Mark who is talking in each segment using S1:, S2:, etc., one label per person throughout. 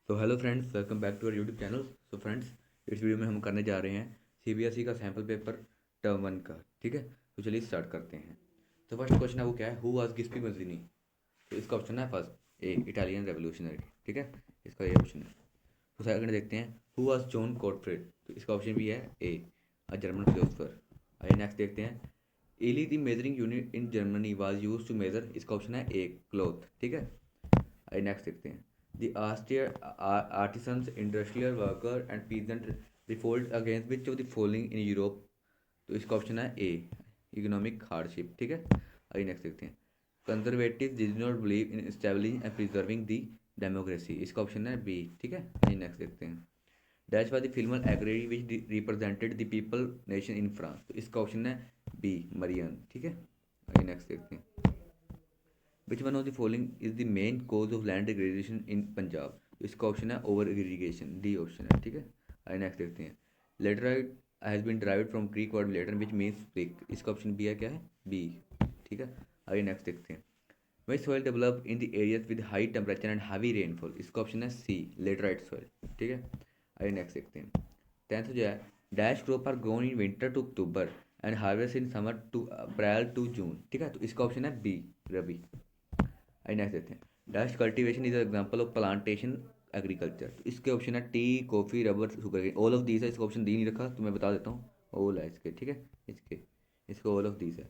S1: तो hello friends, welcome back to our YouTube channel. So friends, इस video में हम करने जा रहे हैं सीबीएसई का सैम्पल पेपर टर्म वन का। ठीक है, तो चलिए स्टार्ट करते हैं। तो फर्स्ट क्वेश्चन है वो क्या है, हु वाज गिस्पी मजीनी। तो इसका ऑप्शन है फर्स्ट ए इटालियन रेवोल्यूशनरी। ठीक है, इसका ये ऑप्शन है। तो सेकंड देखते हैं, हु वाज जॉन कॉटफ्रेड। तो इसका ऑप्शन भी है ए अ जर्मन फिलोसफर। आइए नेक्स्ट देखते हैं, ell the measuring unit in Germany was use to measure. इसका ऑप्शन है ए क्लॉथ। ठीक है, आइए नेक्स्ट देखते हैं, the austere artisans industrial worker and peasant revolt against which of the following in Europe. तो इसका ऑप्शन है ए इकोनॉमिक हार्डशिप। ठीक है, आइए नेक्स्ट देखते हैं, conservative did not believe in stabling and preserving the democracy. इसका ऑप्शन है बी। ठीक है, आइए नेक्स्ट देखते हैं, dash was the film agree which represented the people nation in France. तो इसका ऑप्शन है बी मरियन। ठीक है, आइए नेक्स्ट देखते हैं, which one of the following is the main cause of land degradation in Punjab. तो इसका ऑप्शन है ओवर इरीगेशन, डी ऑप्शन है। ठीक है, आइए नेक्स्ट देखते हैं, laterite has been drived from Greek word later which means brick. इसका ऑप्शन बी है, क्या है, बी। ठीक है, आइए नेक्स्ट देखते हैं, विच soil develop in the areas with high temperature and heavy rainfall. इसका ऑप्शन है सी लेटराइट सॉइल। ठीक है, आइए नेक्स्ट देखते हैं, टेंथ जो है, dash crop are grown in winter to October and harvest in summer to April to June. ठीक है, तो इसका ऑप्शन है बी रबी। आई नेक्स्ट देते हैं, dust cultivation is example of plantation agriculture. तो इसके ऑप्शन है tea coffee rubber sugarcane, all of these है। इसका ऑप्शन डी नहीं रखा तो मैं बता देता हूँ, ऑल है इसके। ठीक है, इसके ऑल ऑफ दीज है।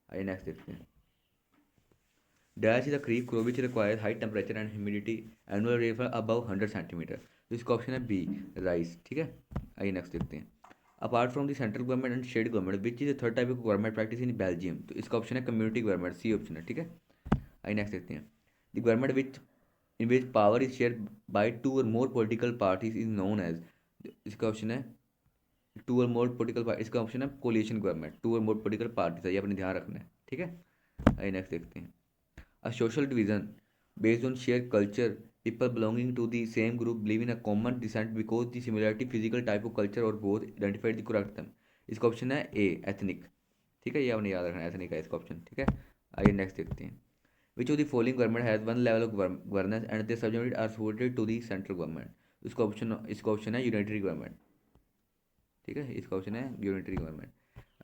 S1: आइए नेक्स्ट देखते हैं, dash is a kharif crop which requires high temperature and humidity annual rainfall above 100 centimetre. तो इसका ऑप्शन है बी राइस। ठीक है, आइए नेक्स्ट देखते हैं, apart from the central government and state government which is the third type of government practice in Belgium. तो इसका ऑप्शन है कम्युनिटी गवर्नमेंट, सी ऑप्शन है। ठीक है, आइए नेक्स्ट देखते हैं, the government which in which power is shared by two or more political parties is known as। इसका ऑप्शन है टू और मोर पोलिटिकल पार्टी। इसका ऑप्शन है कोलिशन गवर्नमेंट, टू और मोर पोलिटिकल पार्टीज है, ये अपने ध्यान रखना है। ठीक है, आइए नेक्स्ट देखते हैं, a social division based on shared culture, people belonging to the same group live in a common descent because the similarity physical type of culture or both identified the correct term। इसका option है ए ethnic. ठीक है, ये आपने याद रखना है, ethnic है इसका ऑप्शन। ठीक है, आइए नेक्स्ट देखते हैं, which of the following government has one level of governance and their subunits are supported to the central government। इसका ऑप्शन है यूनिटरी गवर्नमेंट। ठीक है, इसका ऑप्शन है यूनिटरी गवर्नमेंट।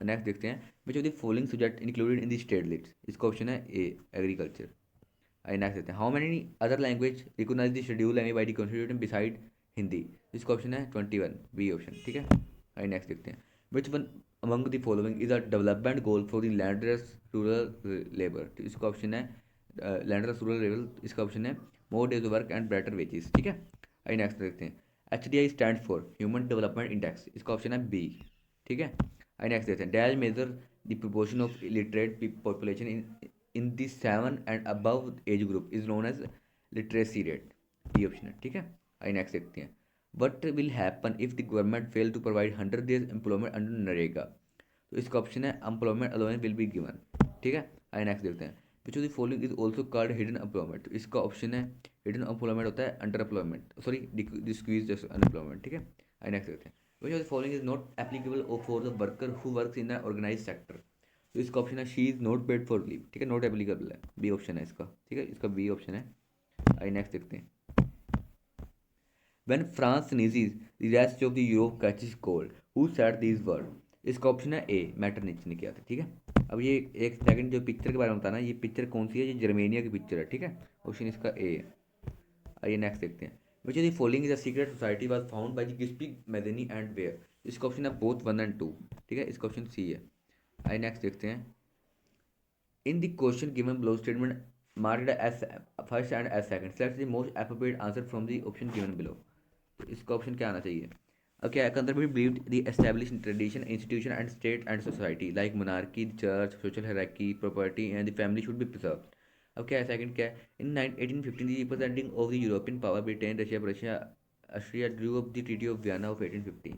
S1: नेक्स्ट देखते हैं, which of the following subject included in the state list. इसका option है ए एग्रीकल्चर। आई नेक्स्ट देखते हैं, how many other language recognize the schedule language by the constitution beside Hindi. इसका ऑप्शन है 21, बी ऑप्शन। ठीक है, आई नेक्स्ट देखते हैं, which one among the following is a development goal for the landless rural labour. तो इसका ऑप्शन है लैंडलेस रूरल लेबर। इसका ऑप्शन है more days work and better wages. ठीक है, आई नेक्स्ट देखते हैं, H D I stand for human development index. इसका ऑप्शन है बी। ठीक है, आई नेक्स्ट देखते हैं, dash measure the proportion of illiterate population in the 7 and above as group is known as literacy rate, B option है। ठीक है, आई नेक्स्ट देखते हैं, what will happen if the government fail to provide 100 days employment under NREGA. तो इसका option है employment allowance will be given. ठीक है, आई नेक्स्ट देखते हैं, which of the following is also called hidden employment. तो इसका ऑप्शन है हिडन एम्प्लॉयमेंट होता है under employment, sorry disguised unemployment. ठीक है, आई नेक्स्ट देखते हैं, which of the following is not applicable for the worker who works in the organise sector. तो इसका ऑप्शन है she is not paid for leave. ठीक है, नॉट एप्लीकेबल है, बी ऑप्शन है इसका। ठीक है, इसका बी ऑप्शन है। आई नेक्स्ट देखते हैं, when France sneezes the rest of the Europe catches cold, who said these words। इसका ऑप्शन है ए मैटरनिच ने किया था। ठीक है, अब ये एक सेकंड जो पिक्चर के बारे में बताना, ये पिक्चर कौन सी है, ये जर्मेनिया की पिक्चर है। ठीक है, ऑप्शन इसका ए है। आइए नेक्स्ट देखते हैं, which of the following is a secret society was found by the Giuseppe Mazzini and where. इसका ऑप्शन है बोथ 1 and 2। ठीक है, इसका ऑप्शन सी है। आइए नेक्स्ट देखते हैं, in the question given below, statement marked as first and as second, select the most appropriate answer from the option given below। तो इसका ऑप्शन क्या आना चाहिए, okay, conservative believed the established tradition institution and state and society like monarchy, church, social hierarchy, property and the family should be preserved। अब क्या है second, क्या है, इन 1815 the representing of the European power Britain, Russia, Austria drew up the treaty of Vienna of 1815।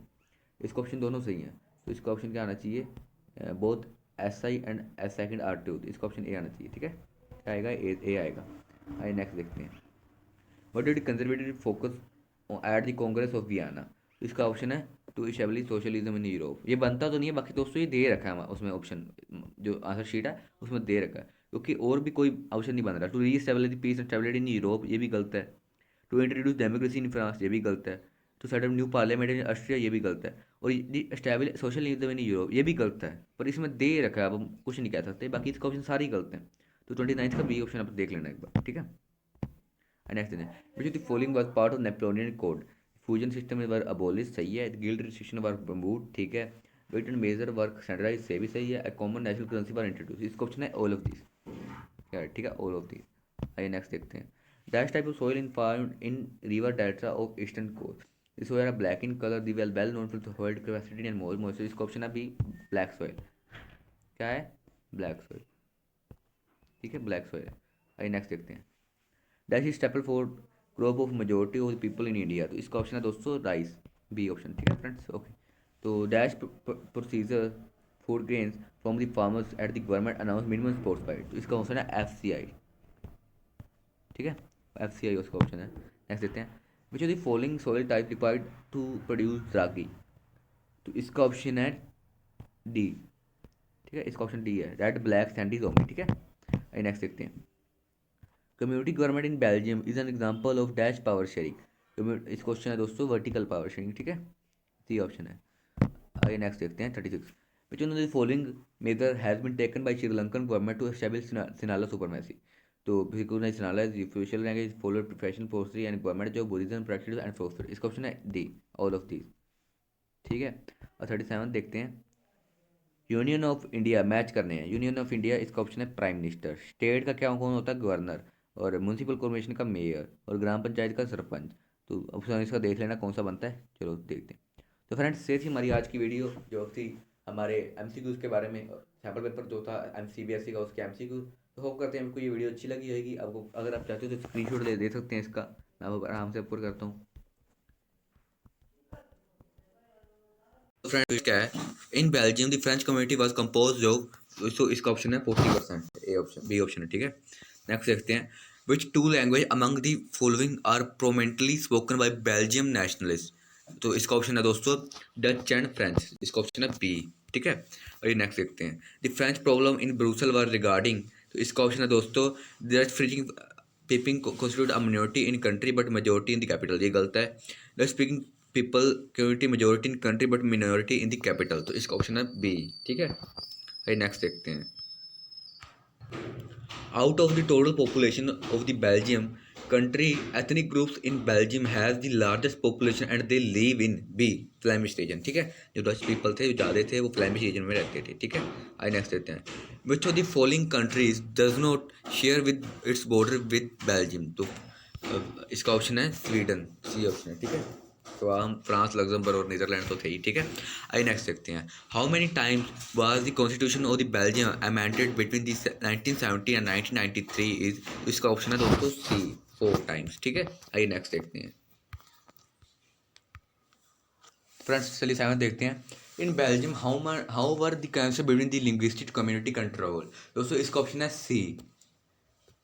S1: इसका option दोनों सही हैं, तो इसका ऑप्शन क्या आना चाहिए, both S I and S second are true. तो इसका ऑप्शन ए आना चाहिए। ठीक है, क्या आएगा, ए आएगा। आइए नेक्स्ट देखते हैं, what did conservative focus at the congress of Vienna. इसका ऑप्शन है to establish socialism in Europe. ये बनता तो नहीं है, बाकी दोस्तों ये दे रखा है उसमें ऑप्शन, जो आंसर शीट है उसमें दे रखा है, क्योंकि और भी कोई ऑप्शन नहीं बन रहा। To re establish the peace and stability in Europe, ये भी गलत है। To introduce democracy in France, ये भी गलत है। To set up new parliament in Austria, ये भी गलत है। और establish socialism in Europe, ये भी गलत है। पर इसमें दे रखा है, अब हम कुछ नहीं कह सकते, बाकी इसका ऑप्शन सारे ही गलत हैं। तो 29 का बी ऑप्शन आप देख लेना एक बार, ठीक है। नेक्स्ट है, which of the following was part of Napoleon code. Fusion system were abolish, सही है। गिल्ड रिस्ट्रिक्शन वर रिमूव्ड, ठीक है। Weight and measure work standardise, से भी सही है। A common national currency were introduce, इसका ऑप्शन है ऑल ऑफ दिस, ठीक है, ऑल ऑफ दिस। आइए नेक्स्ट देखते हैं। Dash type of soil in found in river delta of eastern coast. This soil are black in colour, the well known for the hold capacity and more moisture, इसका option है B black soil. क्या है? Black soil, ठीक है, black soil. आइए next देखते हैं। Dash is staple for crop of majority of the people in India, तो इसका ऑप्शन है दोस्तों राइस, बी ऑप्शन, ठीक है फ्रेंड्स, ओके। तो dash procedure food grains from the farmers at the government announce minimum support price, तो इसका option है FCI, ठीक है, FCI उसका ऑप्शन है। नेक्स्ट देखते हैं। Which of the following soil type required to produce ragi, तो इसका ऑप्शन है डी, ठीक है, इसका ऑप्शन डी है, रेड ब्लैक सैंडी जोमी, ठीक है। नेक्स्ट देखते हैं। Community government in Belgium is an example of dash power sharing, इस क्वेश्चन है दोस्तों वर्टिकल पावर शेयरिंग, ठीक है, सी ऑप्शन है। आइए नेक्स्ट देखते हैं 36। Which one of the following measure has been taken by Sri Lankan government to establish Sinhala supremacy, तो recognise Sinhala as official language follow professional फोर्सरी एंड गवर्नमेंट जो बुद्धिज्म प्रैक्टिस एंड फोर्सरी, इसका ऑप्शन है डी, ऑल ऑफ दीज, ठीक है। और 37 देखते हैं। यूनियन ऑफ इंडिया मैच करने हैं। यूनियन ऑफ इंडिया, इसका ऑप्शन है प्राइम मिनिस्टर। स्टेट का क्या कौन होता है? गवर्नर। और म्यूनसिपल कॉर्पोरेशन का मेयर। और ग्राम पंचायत का सरपंच। तो ऑप्शन इसका देख लेना कौन सा बनता है, चलो देखते हैं। तो फ्रेंड्स ये थी हमारी आज की वीडियो, जो थी हमारे MCQs के बारे में। सैम्पल पेपर जो था CBSE का, उसके MCQ। तो होप करते हैं आपको ये वीडियो अच्छी लगी होगी। आपको अगर आप चाहते हो तो स्क्रीनशॉट दे सकते हैं इसका, मैं आपको आराम से अपलोड करता हूँ। फ्रेंड क्या है, in Belgium the French community was compose of, तो इसका ऑप्शन है 40%, ए ऑप्शन, बी ऑप्शन है, ठीक है। नेक्स्ट देखते हैं। Which two language among the following are prominently spoken by Belgium nationalist, तो इसका ऑप्शन है दोस्तों डच एंड फ्रेंच, इसका ऑप्शन है बी, ठीक है। और ये नेक्स्ट देखते हैं। The French problem in Brussels were regarding, तो इसका ऑप्शन है दोस्तों Dutch freezing peeping constitute a minority in country but majority in the capital, ये गलत है। Dutch speaking people community majority in country but minority in the capital, तो इसका option है बी, ठीक है। आइए नेक्स्ट देखते हैं। Out of the total population of the Belgium country ethnic groups in Belgium has the largest population and they live in B Flemish region, ठीक है। जो डच पीपल थे जो ज़्यादा थे वो फ्लैमिश रीजन में रहते थे, ठीक है। आइए नेक्स्ट देखते हैं। Which of the following countries does not share with its border with Belgium, तो इसका ऑप्शन है स्वीडन, सी ऑप्शन है, ठीक है। तो हम फ्रांस, लग्जमबर्ग और नीदरलैंड तो थे ही, ठीक है। आइए नेक्स्ट देखते हैं। How many times was the constitution of the Belgium amended between the 1970 and 1993 is, इसका ऑप्शन है दोस्तों सी, 4 टाइम्स, ठीक है। आइए नेक्स्ट देखते हैं। फ्रेंड्स चलिए 7 देखते हैं। In Belgium how were the cancer between the linguistic community control, दोस्तों इसका ऑप्शन है C,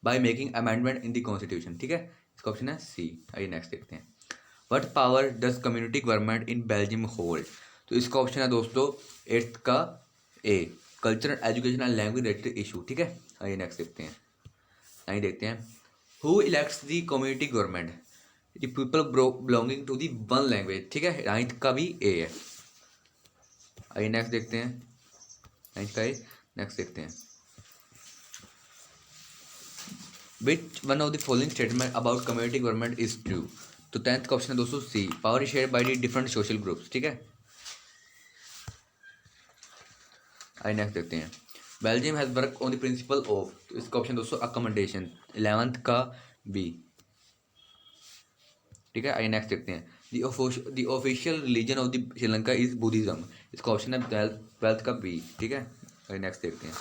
S1: by making amendment in the constitution, ठीक है। इसका ऑप्शन है सी। आइए नेक्स्ट देखते हैं। What power does community government in Belgium hold, तो इसका ऑप्शन है दोस्तों 8th का A, cultural education and language related issue, ठीक है। आइए नेक्स्ट देखते हैं। आइए देखते हैं। Who elects the community government, the people belonging to the one language, ठीक है, 9th का भी ए है। आइए नेक्स्ट देखते हैं। 9th का ए, नेक्स्ट देखते हैं। Which one of the following statement about community government is true, तो 10th का ऑप्शन है दोस्तों C, power share by the different social groups, ठीक है। आई नेक्स्ट देखते हैं। Belgium has work on the principle of, तो इसका ऑप्शन दोस्तों अकोमोडेशन, 11th का बी, ठीक है। आई नेक्स्ट देखते हैं। The official religion of the Sri Lanka is Buddhism, इसका ऑप्शन है 12th का बी, ठीक है। आई नेक्स्ट देखते हैं।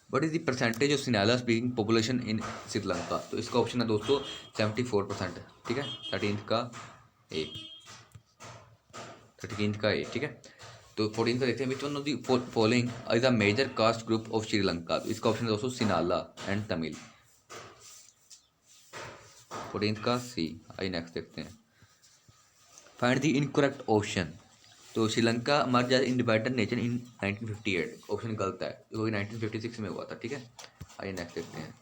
S1: What is the percentage of सिनाला speaking population in Sri Lanka, तो इसका ऑप्शन है दोस्तों 74%, ठीक है। 13th का ए, 13th का ए, ठीक है। तो 14th का देखते हैं। Which one of the following is a major caste group of Sri Lanka, तो इसका ऑप्शन है दोस्तों सिनाला एंड तमिल, 14th का सी। आई नेक्स्ट देखते हैं। फाइंड द इनकरेक्ट ऑप्शन, तो श्रीलंका मर्ज as independent nation in 1958, option गलत है क्योंकि 1956 में हुआ था, ठीक है। आइए नेक्स्ट देखते हैं।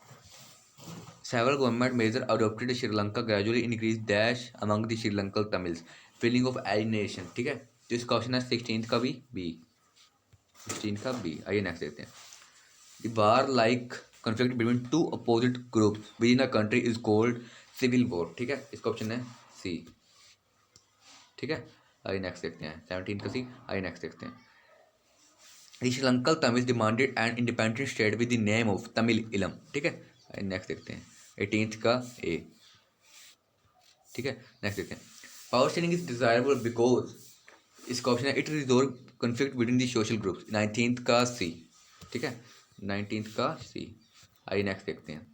S1: Several government measures adopted Sri Lanka gradually increased dash among the Sri Lankan Tamils feeling of alienation. ठीक है, तो इसका ऑप्शन है 16 का बी 16 का बी। आइए नेक्स्ट देखते हैं। The war-like conflict between two opposite groups within a country is called civil war। ठीक है, इसका ऑप्शन है सी। ठीक है, आइए नेक्स्ट देखते हैं। 17 का सी। आइए नेक्स्ट देखते हैं। The Sri Lankan Tamils demanded an independent state with the name of Tamil Ilam। ठीक है, आइए नेक्स्ट देखते हैं। 18th का ए। ठीक है, नेक्स्ट देखते हैं। Power sharing is desirable because, इसका ऑप्शन है it resolve conflict between the social groups. 19th का सी। ठीक है, 19th का सी। आइए नेक्स्ट देखते हैं।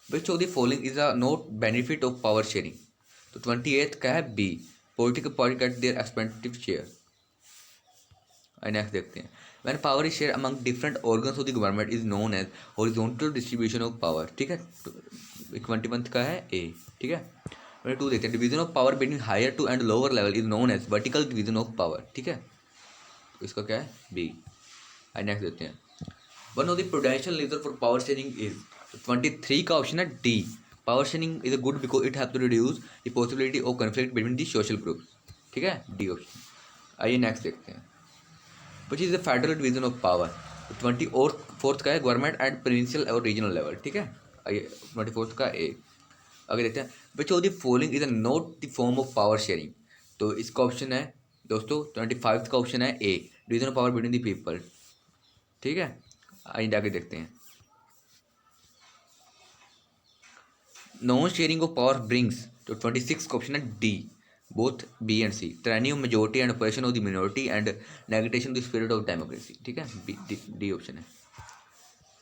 S1: Which of the following is a not benefit of power sharing. तो 28th का है B, political party get their expensive share. आइए नेक्स्ट देखते हैं। When power is share among different organs of the government is known as horizontal distribution of power. ठीक है, 21th का है ए। ठीक है, 22 देखते हैं। Division of power between higher to and lower level is known as vertical division of power. ठीक है, तो इसका क्या है बी। आई नेक्स्ट देखते हैं। One of the prudential reason for power sharing is, 23 का ऑप्शन है D, power sharing is a good because it have to reduce the possibility of conflict between the social groups. ठीक है, D option. आइए next देखते हैं। Which is the federal division of power. 24th का है government at provincial और regional level. ठीक है, आइए 24th का ए। आगे देखते हैं। Which of the following is a not the form of power sharing. तो इसका ऑप्शन है दोस्तों 25th का ऑप्शन है A, division of power between the people. ठीक है, आइए आगे देखते हैं। Non sharing of power brings, तो 26 का ऑप्शन है D, both B and C, tyranny of majority and oppression of the minority and negation of the spirit of democracy। ठीक है, डी ऑप्शन है।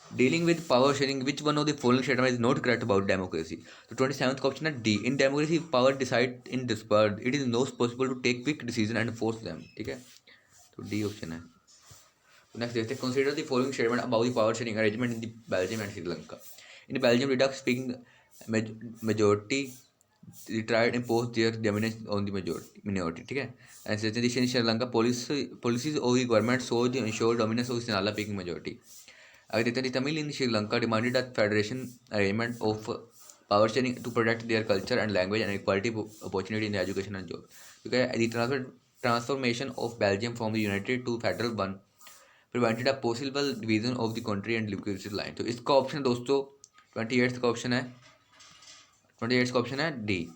S1: Dealing with power sharing which one of the following statement is not correct about democracy. तो 27th का option है D, in democracy power decide in dispersed it is not possible to take quick decision and force them. ठीक है, तो D option है। Next देखते हैं। Consider the following statement about the power sharing arrangement in the Belgium and Sri Lanka. In Belgium redact speaking majority tried impose their dominance on the minority। ठीक है, and secondly in Sri Lanka policies of the government sought to ensure dominance of Sinhala speaking majority। आगे देखते हैं। Tamil in Sri Lanka demanded a federation arrangement of power sharing to protect their culture and language and equality opportunity in the education and job। ठीक है, the transformation of Belgium from the united to federal one prevented a possible division of the country and liquidity line। तो इसका option दोस्तों 28th का option है, 28th का option है D,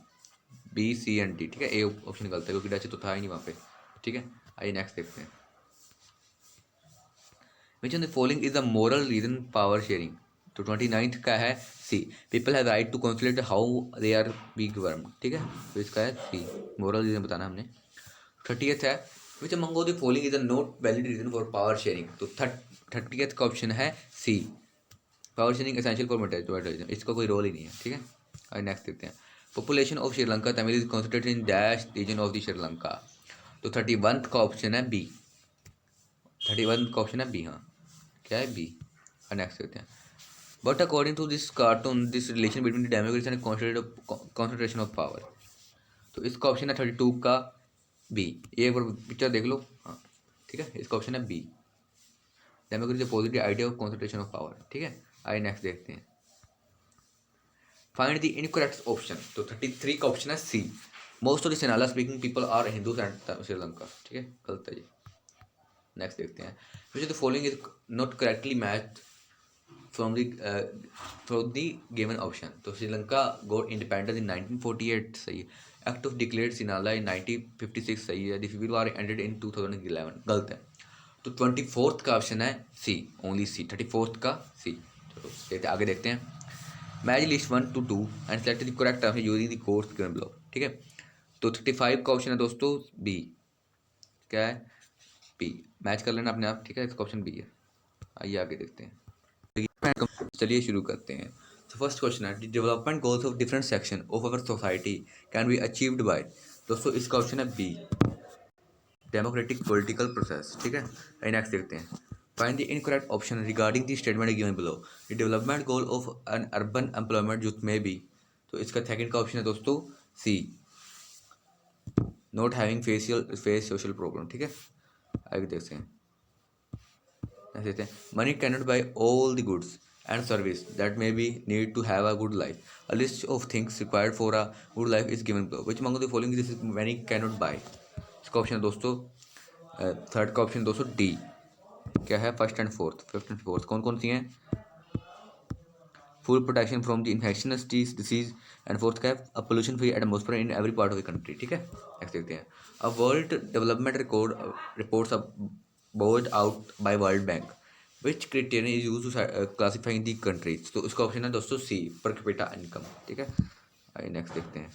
S1: B C and D. ठीक है, ए ऑप्शन गलत है क्योंकि डच तो था ही नहीं वहाँ पे। ठीक है, आइए नेक्स्ट देखते हैं। Which of the following is the moral reason power sharing. तो 29th का है C, people have right to consulted how they are be govern. ठीक है, तो इसका है सी, मोरल रीजन बताना हमने। 30th है which among of the following is a not valid reason for power sharing. तो 30th का ऑप्शन है C, power sharing essential for material, इसका कोई रोल ही नहीं है। ठीक है, और नेक्स्ट देखते हैं। Population of Sri Lanka Tamil is concentrated in dash region of the Sri Lanka. तो 31th का ऑप्शन है बी, 31th का ऑप्शन है बी। हाँ, क्या है बी। और नेक्स्ट देखते हैं। But according to this cartoon this relation between the democracy and concentration of power. तो इसका ऑप्शन है 32 का बी। ये एक बार पिक्चर देख लो। हाँ, ठीक है, इसका ऑप्शन है B, democracy positive idea of concentration of power. ठीक है, आइए नेक्स्ट देखते हैं। Find the incorrect option. तो 33 का ऑप्शन है सी, most of the सिनाला speaking people are Hindus and Sri Lanka. ठीक है, गलत है ये। नेक्स्ट देखते हैं। Which the following is not correctly match from the given option. तो श्रीलंका गॉट इंडिपेंडेंस इन 1948 सही है। एक्ट ऑफ डिक्लेयर्ड सिनाला इन 1956 सही है। The civil war ended in 2011 गलत है। तो 24th का ऑप्शन है सी, ओनली सी, 34th का सी। चलो देखते आगे देखते हैं। Match list 1 to 2 and select the correct answer using the course given below. ठीक है, तो 35 का ऑप्शन है दोस्तों बी, क्या है बी, मैच कर लेना अपने आप। ठीक है, इसका ऑप्शन बी है। आइए आगे देखते हैं। चलिए शुरू करते हैं। तो फर्स्ट क्वेश्चन है the development goals of different section of our society can be achieved by. दोस्तों इसका ऑप्शन है बी, डेमोक्रेटिक पॉलिटिकल प्रोसेस। ठीक है, आइए नेक्स्ट देखते हैं। Find the incorrect option regarding the statement given below। The development goal of an urban employment youth may be। तो इसका सेकंड का ऑप्शन है दोस्तों C, not having face social problem. ठीक है, आगे देखते हैं। Money cannot buy all the goods. and service that may be need to have a good life. A list of things required for a good life is given below. Which among the following this is many cannot buy? इसका option है दोस्तों, third का option दोस्तों D. क्या है? First and fourth, fifth and fourth कौन कौन सी हैं? Full protection from the infectious disease and fourth का है a pollution free atmosphere in every part of the country. ठीक है, नेक्स्ट देखते हैं। A world development record reports board out by world bank which criterion is use to classifying the countries. तो इसका option है दोस्तों सी, पर कैपिटा इनकम। ठीक है, आइए नेक्स्ट देखते हैं।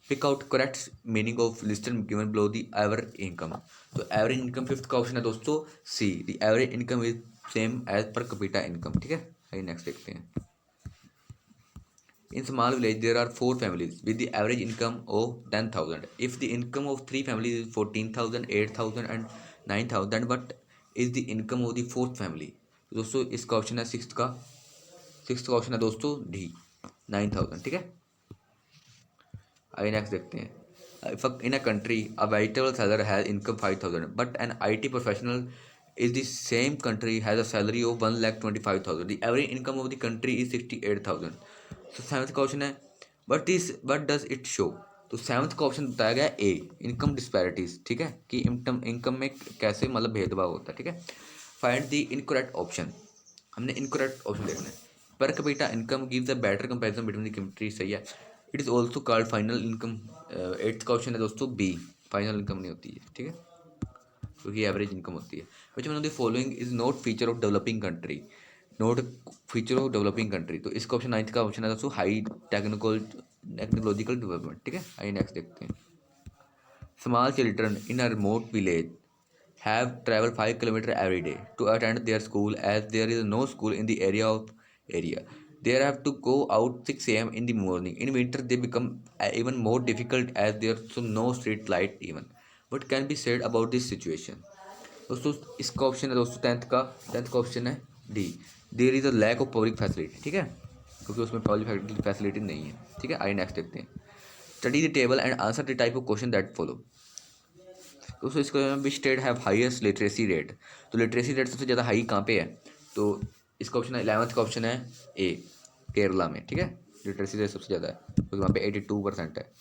S1: Pick out correct meaning of listed given below the average income. तो एवरेज इनकम फिफ्थ का ऑप्शन है दोस्तों C, the average income is same as per capita income. ठीक है, आइए नेक्स्ट देखते हैं। In small village, there are 4 families with the average income of 10,000. If the income of 3 families is 14,000, 8,000 and 9,000, then what is the income of the fourth family? तो दोस्तों इसका option है sixth का ऑप्शन है दोस्तों D, 9,000। ठीक है, आइए नेक्स्ट देखते हैं। If in a country a vegetable seller has income 5,000, but an IT professional is the same country has a salary of 1,25,000. The average income of the country is 68,000. तो seventh का option है but does it show. तो seventh का option बताया गया ए, income disparities. ठीक है, कि इनकम में कैसे मतलब भेदभाव होता है। ठीक है, फाइंड द इनकरेक्ट ऑप्शन। हमने इनकरेक्ट ऑप्शन देखना है। पर capita income gives a better comparison between the country. सही है। It is also called final income. Eighth का ऑप्शन है दोस्तों बी, फाइनल इनकम नहीं होती है। ठीक है, क्योंकि एवरेज इनकम होती है। विच one of the following is not feature of developing country. Note feature of developing country. तो इसका ऑप्शन नाइन्थ का ऑप्शन है दोस्तों हाई टेक्नोलॉजिकल डेवलपमेंट। ठीक है, आइए नेक्स्ट देखते हैं। Small children in a remote village have traveled 5 kilometers every day to attend their school as there is no school in the area. They have to go out 6 a.m. in the morning. In winter they become even more difficult as there is no street light even. What can be said about this situation? दोस्तों इसका option है दोस्तों tenth का option है D, there is a lack of public facility. ठीक है, क्योंकि उसमें पब्लिक फैसिलिटी नहीं है। ठीक है, आइए नेक्स्ट देखते हैं। Study the table and answer the type of question that follow. दोस्तों इसको which state have highest literacy rate. तो लिटरेसी रेट सबसे ज़्यादा हाई कहाँ पे है? तो इसका ऑप्शन है 11th का ऑप्शन है ए, केरला में। ठीक है, लिटरेसी रेट सबसे ज़्यादा है क्योंकि वहाँ पे 82% है।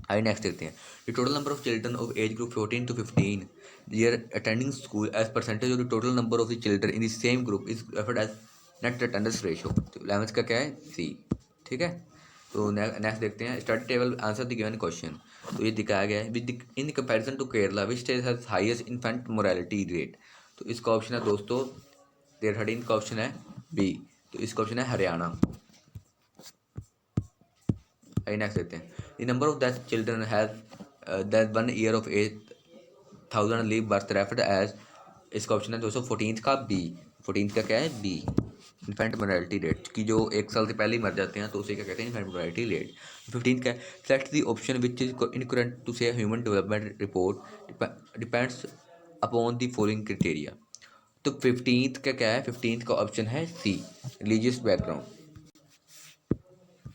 S1: आइए नेक्स्ट देखते हैं। The total number of children of age group 14 to 15 year attending school as percentage of the total number of the children in the same group is referred as net attendance ratio. तो 11th का क्या है? सी। ठीक है, तो next देखते हैं। Study table answer the given question. तो ये दिखाया गया है with in comparison to Kerala which state has highest infant morality rate. तो इसका ऑप्शन है दोस्तों 13 का ऑप्शन है बी, तो इसका ऑप्शन है हरियाणा। आइए नेक्स्ट देखते हैं। The number of that children has that 1 year of 8,000 live birth referred as. इसका ऑप्शन है दोस्तों 14th का बी। 14th का क्या है? बी, इन्फेंट मोरालिटी रेट, कि जो 1 साल से पहले ही मर जाते हैं तो उसे क्या कहते हैं? Infant morality rate. 15th का है select the option which is incorrect to say human development report depends upon the following criteria. तो 15th का क्या है? 15th का ऑप्शन है सी, रिलीजियस बैकग्राउंड।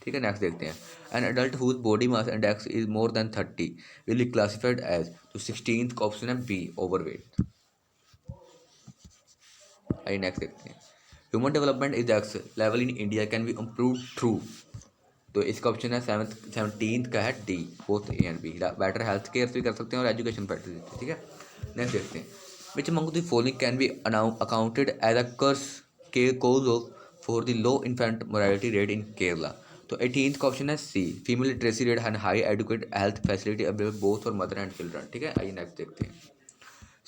S1: ठीक है, नेक्स्ट देखते हैं। An adult whose body mass index is more than 30 will be classified as. तो 16th का ऑप्शन है बी, ओवरवेट। आइए नेक्स्ट देखते हैं। Human development index level in India can be improve through. तो इसका ऑप्शन है 17th का है D, both A and B. Better health care भी कर सकते हैं और एजुकेशन बेटर। ठीक है, नेक्स्ट देखते हैं। Which among the following can be accounted as a curse के cause of for the low infant morality rate in Kerala. तो 18th का ऑप्शन है C, female literacy rate and high educate health facility available both for mother and children. ठीक है, आइए next देखते हैं।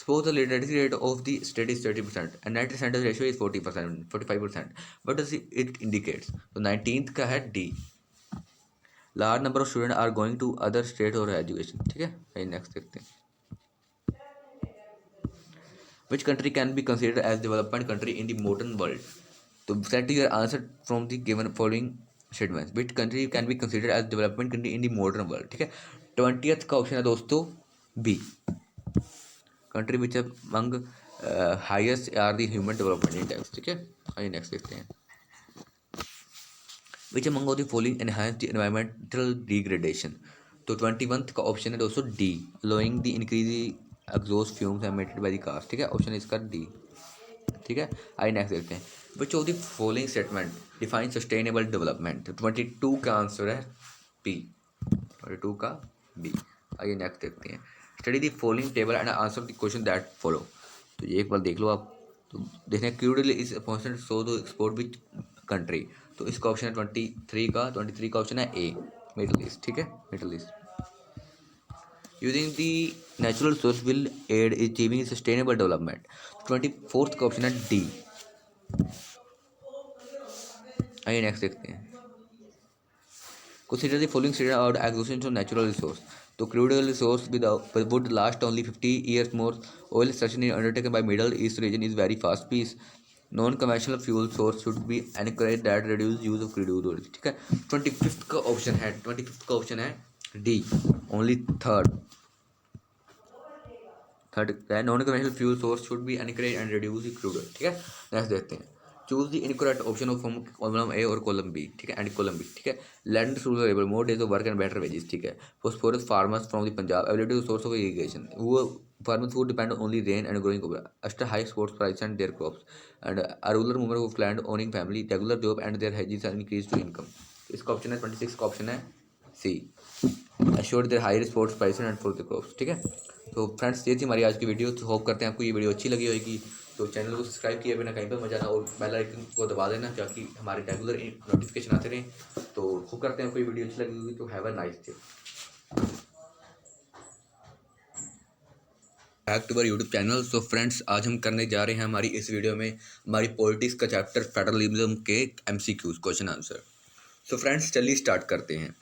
S1: Suppose the literacy rate of the state is 30% and net center ratio is 40%, 45%. What does it indicates? So 19th का है D. Large number of students are going to other state or education. ठीक है, आइए next देखते हैं। Which country can be considered as development country in the modern world? तो set your answer from the given following statements. Which country can be considered as development country in the modern world? ठीक है, 20th का option है दोस्तों B, country which among highest are the human development index. ठीक है, आइए next देखते हैं। Which among of the following enhance the environmental degradation. तो 21th का ऑप्शन है दोस्तों D, allowing the increase exhaust fumes emitted by the cars. ठीक है, ऑप्शन इसका डी। ठीक है। आइए नेक्स्ट देखते हैं, which of the following statement define sustainable development. 22 का आंसर है बी, 22 का बी। आइए नेक्स्ट देखते हैं, study the following table and answer the question that follow. तो ये एक बार देख लो आप, तो देखते हैं crude oil is percent so to export which country. तो इसका ऑप्शन है 23 का, 23 का ऑप्शन है ए, मिडल ईस्ट, ठीक है, middle east. Using the natural source will aid achieving sustainable development. 24th का ऑप्शन है डी। आइए नेक्स्ट देखते हैं, consider the following statement about exhaustion of natural resource. तो crude oil resource would last only 50 years more. Oil extraction undertaken by Middle East region is very fast pace. Non-conventional fuel source should be encouraged that reduce use of crude oil. ठीक है। 25th का option है, 25th का option है D, only third non conventional fuel source should be encourage and reduce crude oil. ठीक है। Next देखते हैं, choose the incorrect option of column A और कॉलम बी, ठीक है, एंड कॉलम बी, ठीक है। Land rural more days of work and better wages, ठीक है। Phosphorus farmers from the Punjab ability source of irrigation, वो farmers who depend only rain and growing crop, after high sports price and their crops, and a rural woman of land owning family, regular job and their hedges are increased to income। इसका option है 26 का option है सी, assured their higher sports prices and for the crops। ठीक है। तो friends ये थी हमारी आज की वीडियो। तो होप करते हैं आपको ये वीडियो अच्छी लगी होगी। तो चैनल को सब्सक्राइब किए बिना कहीं पर मत जाना और बेल आइकन को दबा देना ताकि हमारे रेगुलर नोटिफिकेशन आते रहें। तो होप करते हैं आपको ये वीडियो अच्छी लगी होगी। तो have a nice day. Back to our YouTube channel. So friends आज हम करने जा रहे हैं हमारी इस वीडियो में हमारी पॉलिटिक्स का चैप्टर फेडरलिज्म के MCQs question answer. So friends चलिए स्टार्ट करते हैं।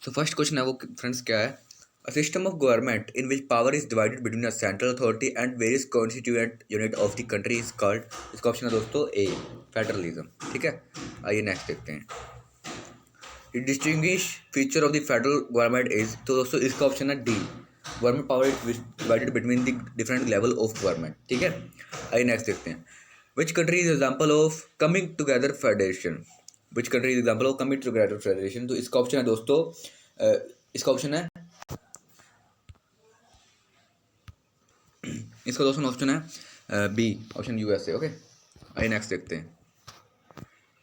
S1: सो फर्स्ट क्वेश्चन है वो फ्रेंड्स क्या है, a system of government in which power is divided between a central authority and various constituent unit of the country is called. इसका option है दोस्तों ए, फेडरलिज्म। ठीक है। आइए नेक्स्ट देखते हैं, the distinguish feature of the federal government is. तो दोस्तों इसका ऑप्शन है D, government power is divided between the different level of government. ठीक है। आइए नेक्स्ट देखते हैं, which country is example of coming together federation. Which country is example of coming together federation. तो इसका ऑप्शन है दोस्तों इसका ऑप्शन है इसका दोस्तों ऑप्शन है बी, ऑप्शन USA। ओके। आइए नेक्स्ट देखते हैं,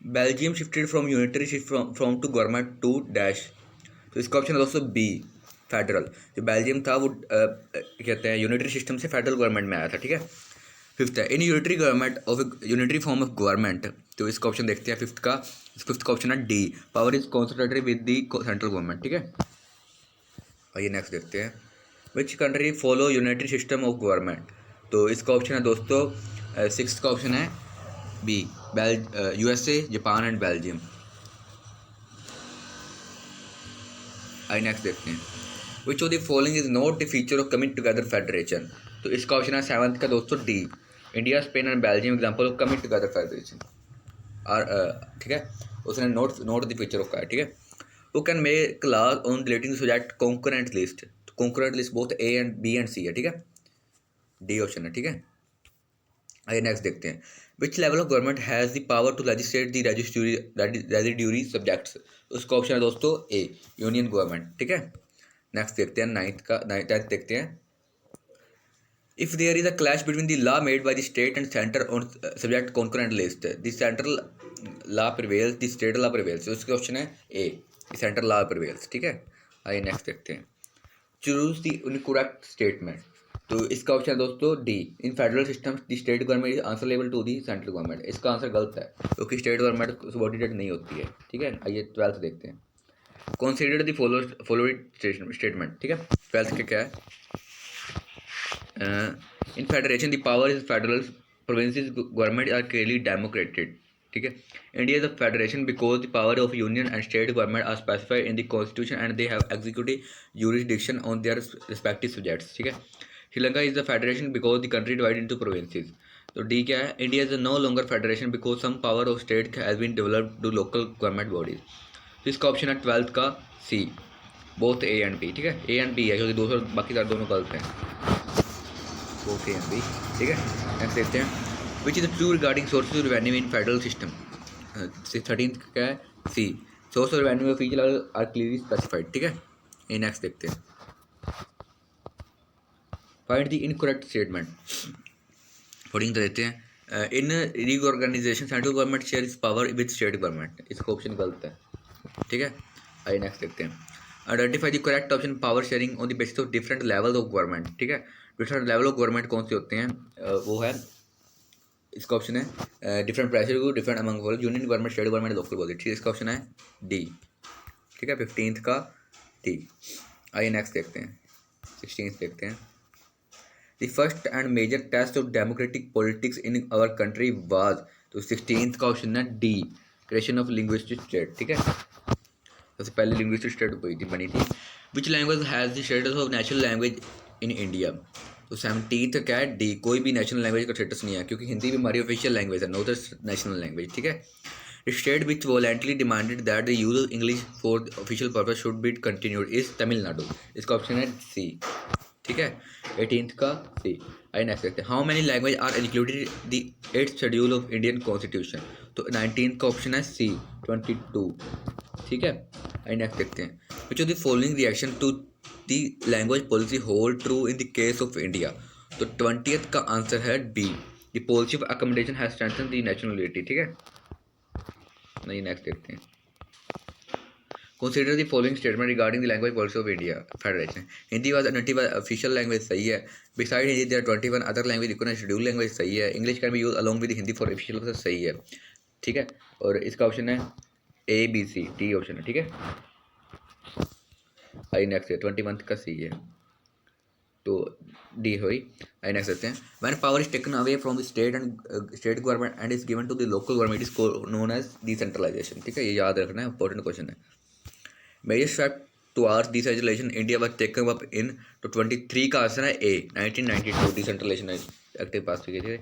S1: Belgium shifted from unitary from to government to dash. तो इसका ऑप्शन है दोस्तों बी, फेडरल। जो बेल्जियम था वो कहते हैं यूनिटरी सिस्टम से फेडरल गवर्नमेंट में आया था। ठीक है। फिफ्थ है, in unitary government of unitary form of government. तो इसका ऑप्शन देखते हैं फिफ्थ का ऑप्शन है D, power is concentrated with the central government. ठीक है। आइए नेक्स्ट देखते हैं, which country follow unitary system of government. तो इसका ऑप्शन है दोस्तों सिक्स का ऑप्शन है B, USA, Japan and Belgium. आइए नेक्स्ट देखते हैं, which of the following is not the feature of coming together federation. तो इसका ऑप्शन है सेवंथ का दोस्तों D, India, Spain and Belgium example of coming together federation. और ठीक है, उसने नोट द फीचर ऑफ का है। ठीक है। who can make clause on relating to subject concurrent list। तो concurrent list both A and B and C है। ठीक है। डी ऑप्शन है। ठीक है। आइए नेक्स्ट देखते हैं, which level of government has the power to legislate the residuary subjects. उसका ऑप्शन है दोस्तों ए, यूनियन गवर्नमेंट। ठीक है। नेक्स्ट देखते हैं टेंथ देखते हैं, if there is a clash between the law made by the state and centre on subject concurrent list, the central law prevails, the state law prevails. उसका option है A, central law prevails. ठीक है। आइए next देखते हैं, choose the incorrect statement. तो इसका option है दोस्तों D, in federal system the state government is answerable to the central government. इसका आंसर गलत है क्योंकि स्टेट गवर्नमेंट सबऑर्डिनेट नहीं होती है। ठीक है। आइए 12th देखते हैं, कंसीडर द फॉलोइंग स्टेटमेंट। ठीक है। 12th का क्या है, in federation the power is federal, provinces government are clearly demarcated. ठीक है। India is a federation because the power of union and state government are specified in the constitution and they have executive jurisdiction on their respective subjects. ठीक है। Sri Lanka is the federation because the country divided into provinces. तो D क्या है, India is no longer federation because some power of state has been developed to local government bodies. तो इसका option है 12th का C, both A and B. ठीक है। ए and B है क्योंकि दोनों बाकी सारे दोनों गलत हैं, बोथ ए एंड बी। ठीक है। नेक्स्ट देखते हैं, which is the true regarding sources of revenue in federal system. 13th क्या है, C, source of revenue of each level are clearly specified. ठीक है। ये नेक्स्ट देखते हैं, find the incorrect statement. 14th देते हैं, in reorganization central government share is power with state government, इसका ऑप्शन गलत है, ठीक है। आइए नेक्स्ट देखते हैं। Identify the correct option power sharing on the basis of different level of government, ठीक है। डिफरेंट लेवल ऑफ गवर्नमेंट कौन से होते हैं, वो है, इसका ऑप्शन है different pressure group, different among union government, state government, local body, ठीक है। इसका ऑप्शन है डी, ठीक है, 15th का डी। आइए नेक्स्ट देखते हैं, 16th देखते हैं। The first and major test of democratic politics in our country was, तो 16th का ऑप्शन है D, creation of linguistic state, ठीक है। सबसे पहले लिंग्विस्टिक स्टेट हुई थी, बनी थी। Which language has the status of national language in India, तो 17th क्या है डी, कोई भी नेशनल लैंग्वेज का स्टेटस नहीं है, क्योंकि हिंदी भी हमारी ऑफिशियल लैंग्वेज है, नॉट द नेशनल लैंग्वेज, ठीक है। State which voluntarily demanded that the use of English for official purpose should be continued is Tamil Nadu, इसका ऑप्शन है सी, ठीक है, 18th का सी। आई नेक्स्ट देखते हैं। How many language are included the 8th schedule of Indian constitution, तो 19th का option है सी, 22, ठीक है। आई नेक्स्ट देखते हैं। Which of the following reaction to the language policy hold true in the case of India, तो 20th का आंसर है B, the policy of accommodation has strengthen the national unity, ठीक है। नहीं, नेक्स्ट देखते हैं। Consider the following statement regarding the language policy of India federation, Hindi was identified official language, सही है। Beside Hindi there 21 other language recognised schedule language, सही है। English can be use along with Hindi for official purpose, सही है, ठीक है। और इसका ऑप्शन है A B C, D option है, ठीक है। आई नेक्स्ट है, 21 का सी है, तो डी हुई। आई नेक्स्ट देखते हैं। When power is taken away from the state and state government and is given to the local government is known as decentralisation, ठीक है, ये याद रखना है, इंपॉर्टेंट क्वेश्चन है। Major step towards decentralisation India was taken up in, तो 23 का answer है ए, 1992 डिसेंट्रलाइजेशन एक्ट पास हुई थी।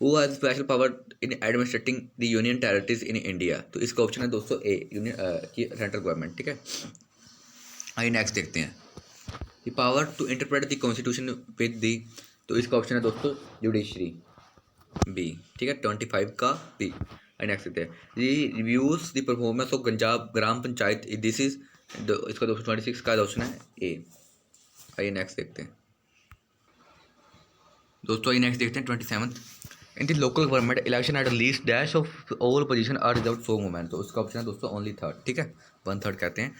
S1: Who has special power in administrating the union territories in India, तो इसका ऑप्शन है दोस्तों ए, यूनियन सेंट्रल गवर्नमेंट, ठीक है। आइए नेक्स्ट देखते हैं। The power to interpret the constitution with the, तो इसका ऑप्शन है दोस्तों जुडिशरी, बी, ठीक है, 25 का बी। आई नेक्स्ट देखते हैं। Reviews the performance of Punjab gram panchayat, this is, इसका दोस्तों 26 का ऑप्शन है ए। आइए नेक्स्ट देखते हैं दोस्तों। आइए नेक्स्ट देखते हैं 27th। In the local government election at least dash of all position are reserved for women, तो उसका ऑप्शन है दोस्तों ओनली थर्ड, ठीक है, 1/3 कहते हैं।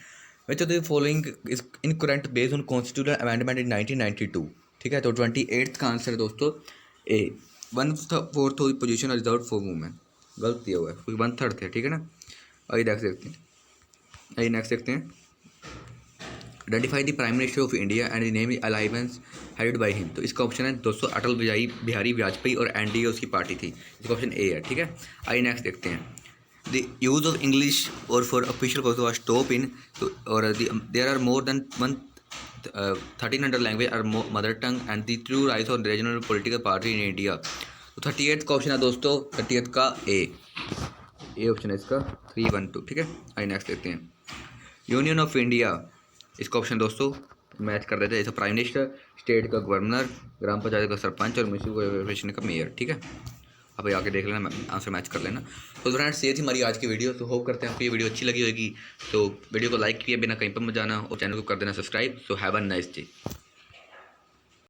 S1: Which of the following is incorrect based on constitutional amendment in 1992, ठीक है, तो 28th का आंसर है दोस्तों ए, 1/4 पोजीशन रिजर्व्ड फॉर वुमेन, गलत दिया हुआ है, क्योंकि 1/3 थे, ठीक है ना। आइए नेक्स्ट देखते हैं। आइए नेक्स्ट देखते हैं। Identify the prime minister of India and the name alliance headed by him, तो इसका ऑप्शन है दोस्तों अटल बिहारी वाजपेयी, और एनडीए उसकी पार्टी थी, इसका ऑप्शन ए है, ठीक है। आइए नेक्स्ट देखते हैं। द यूज ऑफ इंग्लिश और for official purpose was stop in, तो और there are more than 1300 language are mother tongue and the true rise of regional political party in India, तो 38th का ऑप्शन है दोस्तों 30th का A option है इसका 312, ठीक है। आइए नेक्स्ट देखते हैं। यूनियन ऑफ इंडिया, इसका ऑप्शन दोस्तों मैच कर देते हैं, इसका प्राइम मिनिस्टर, स्टेट का गवर्नर, ग्राम पंचायत का सरपंच और म्यूनिसिपल कॉर्पोरेशन का मेयर, ठीक है। अब आके देख लेना, आंसर मैच कर लेना। तो फ्रेंड्स ये थी हमारी आज की वीडियो, तो होप करते हैं आपको ये वीडियो अच्छी लगी होगी। तो वीडियो को लाइक किए बिना कहीं पर मत जाना और चैनल को कर देना subscribe. So have a nice day.